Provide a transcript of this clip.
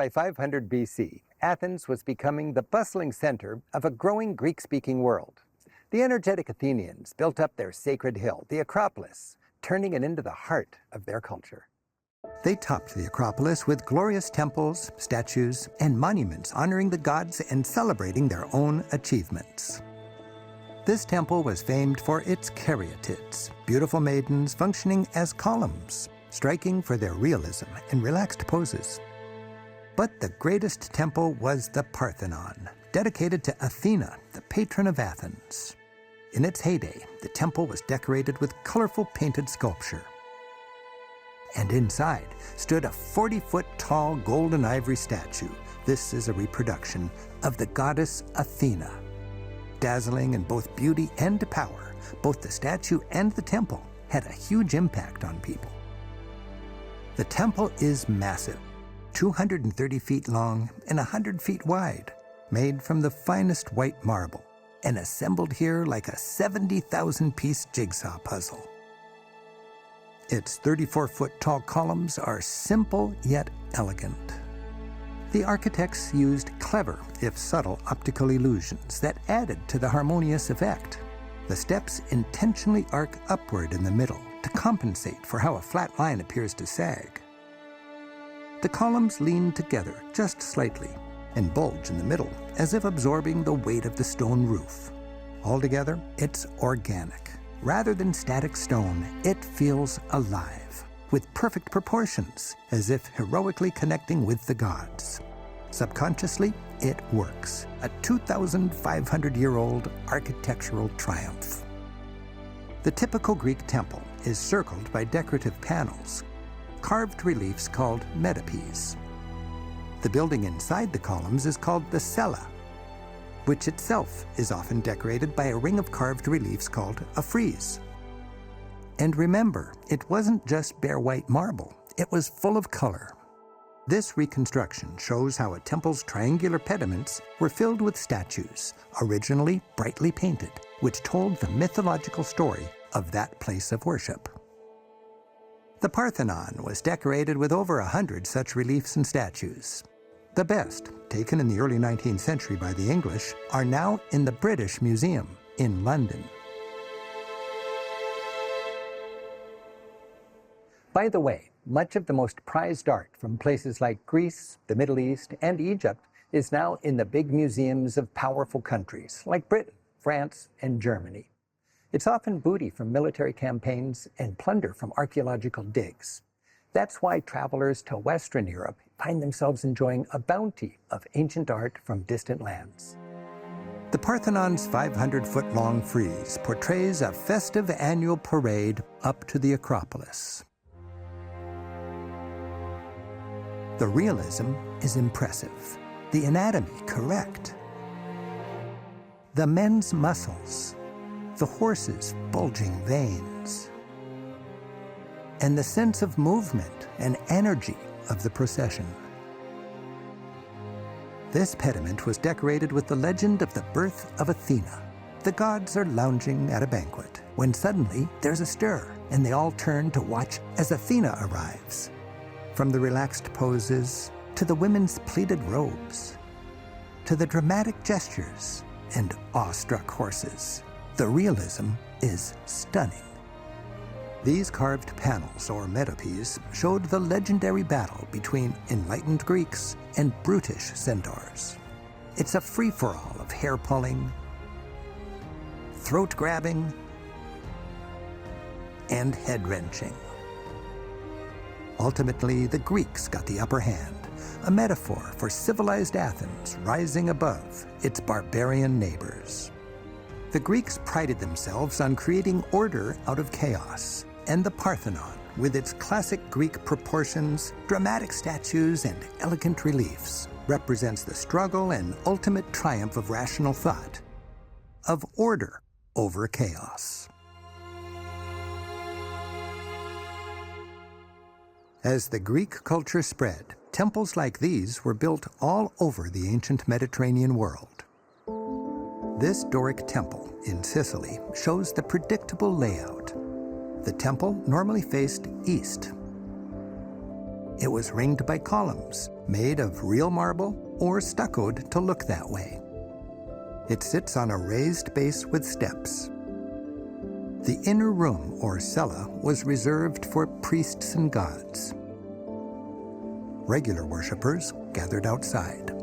by 500 BC, Athens was becoming the bustling center of a growing Greek-speaking world. The energetic Athenians built up their sacred hill, the Acropolis, turning it into the heart of their culture. They topped the Acropolis with glorious temples, statues, and monuments honoring the gods and celebrating their own achievements. This temple was famed for its caryatids, beautiful maidens functioning as columns, striking for their realism and relaxed poses. But the greatest temple was the Parthenon, dedicated to Athena, the patron of Athens. In its heyday, the temple was decorated with colorful painted sculpture. And inside stood a 40-foot-tall gold and ivory statue. This is a reproduction of the goddess Athena. Dazzling in both beauty and power, both the statue and the temple had a huge impact on people. The temple is massive, 230 feet long and 100 feet wide, made from the finest white marble, and assembled here like a 70,000-piece jigsaw puzzle. Its 34-foot-tall columns are simple yet elegant. The architects used clever, if subtle, optical illusions that added to the harmonious effect. The steps intentionally arc upward in the middle to compensate for how a flat line appears to sag. The columns lean together just slightly and bulge in the middle, as if absorbing the weight of the stone roof. Altogether, it's organic. Rather than static stone, it feels alive, with perfect proportions, as if heroically connecting with the gods. Subconsciously, it works. A 2,500-year-old architectural triumph. The typical Greek temple is circled by decorative panels, carved reliefs called metopes. The building inside the columns is called the cella, which itself is often decorated by a ring of carved reliefs called a frieze. And remember, it wasn't just bare white marble, it was full of color. This reconstruction shows how a temple's triangular pediments were filled with statues, originally brightly painted, which told the mythological story of that place of worship. The Parthenon was decorated with over 100 such reliefs and statues. The best, taken in the early 19th century by the English, are now in the British Museum in London. By the way, much of the most prized art from places like Greece, the Middle East, and Egypt is now in the big museums of powerful countries like Britain, France, and Germany. It's often booty from military campaigns and plunder from archaeological digs. That's why travelers to Western Europe find themselves enjoying a bounty of ancient art from distant lands. The Parthenon's 500-foot-long frieze portrays a festive annual parade up to the Acropolis. The realism is impressive, the anatomy correct, the men's muscles, the horses' bulging veins, and the sense of movement and energy of the procession. This pediment was decorated with the legend of the birth of Athena. The gods are lounging at a banquet, when suddenly there's a stir, and they all turn to watch as Athena arrives. From the relaxed poses, to the women's pleated robes, to the dramatic gestures and awestruck horses, the realism is stunning. These carved panels, or metopes, showed the legendary battle between enlightened Greeks and brutish centaurs. It's a free-for-all of hair-pulling, throat-grabbing, and head-wrenching. Ultimately, the Greeks got the upper hand, a metaphor for civilized Athens rising above its barbarian neighbors. The Greeks prided themselves on creating order out of chaos, and the Parthenon, with its classic Greek proportions, dramatic statues, and elegant reliefs, represents the struggle and ultimate triumph of rational thought, of order over chaos. As the Greek culture spread, temples like these were built all over the ancient Mediterranean world. This Doric temple in Sicily shows the predictable layout. The temple normally faced east. It was ringed by columns, made of real marble or stuccoed to look that way. It sits on a raised base with steps. The inner room, or cella, was reserved for priests and gods. Regular worshippers gathered outside.